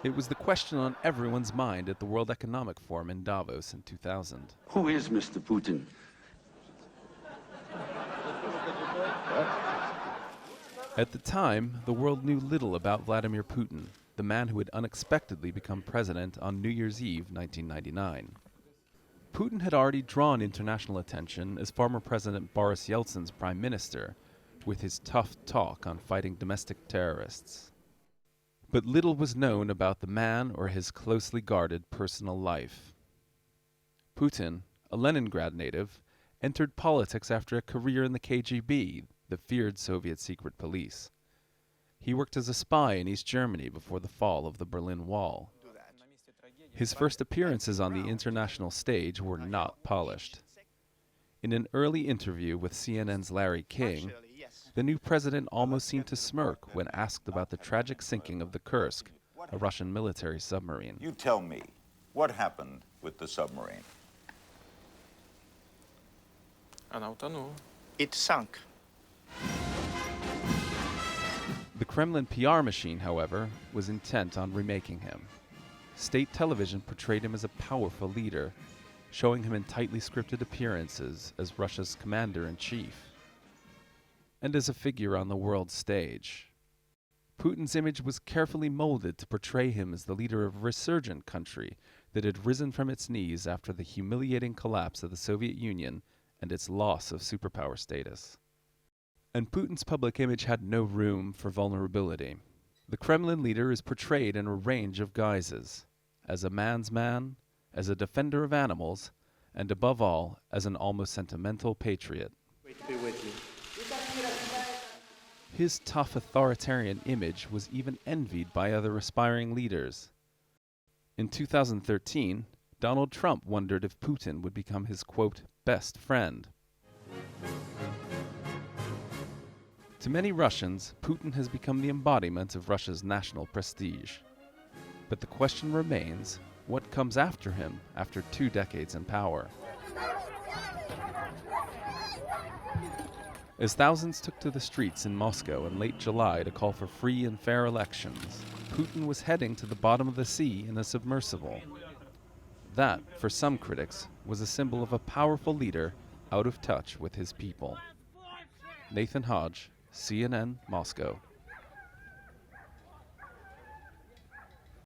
It was the question on everyone's mind at the World Economic Forum in Davos in 2000. Who is Mr. Putin? At the time, the world knew little about Vladimir Putin, the man who had unexpectedly become president on New Year's Eve 1999. Putin had already drawn international attention as former President Boris Yeltsin's prime minister, with his tough talk on fighting domestic terrorists. But little was known about the man or his closely guarded personal life. Putin, a Leningrad native, entered politics after a career in the KGB, the feared Soviet secret police. He worked as a spy in East Germany before the fall of the Berlin Wall. His first appearances on the international stage were not polished. In an early interview with CNN's Larry King, the new president almost seemed to smirk when asked about the tragic sinking of the Kursk, a Russian military submarine. You tell me, what happened with the submarine? It sunk. The Kremlin PR machine, however, was intent on remaking him. State television portrayed him as a powerful leader, showing him in tightly scripted appearances as Russia's commander-in-chief, and as a figure on the world stage. Putin's image was carefully molded to portray him as the leader of a resurgent country that had risen from its knees after the humiliating collapse of the Soviet Union and its loss of superpower status. And Putin's public image had no room for vulnerability. The Kremlin leader is portrayed in a range of guises, as a man's man, as a defender of animals, and above all, as an almost sentimental patriot. His tough authoritarian image was even envied by other aspiring leaders. In 2013, Donald Trump wondered if Putin would become his, quote, best friend. To many Russians, Putin has become the embodiment of Russia's national prestige. But the question remains, what comes after him after 2 decades in power? As thousands took to the streets in Moscow in late July to call for free and fair elections, Putin was heading to the bottom of the sea in a submersible. That, for some critics, was a symbol of a powerful leader out of touch with his people. Nathan Hodge, CNN, Moscow.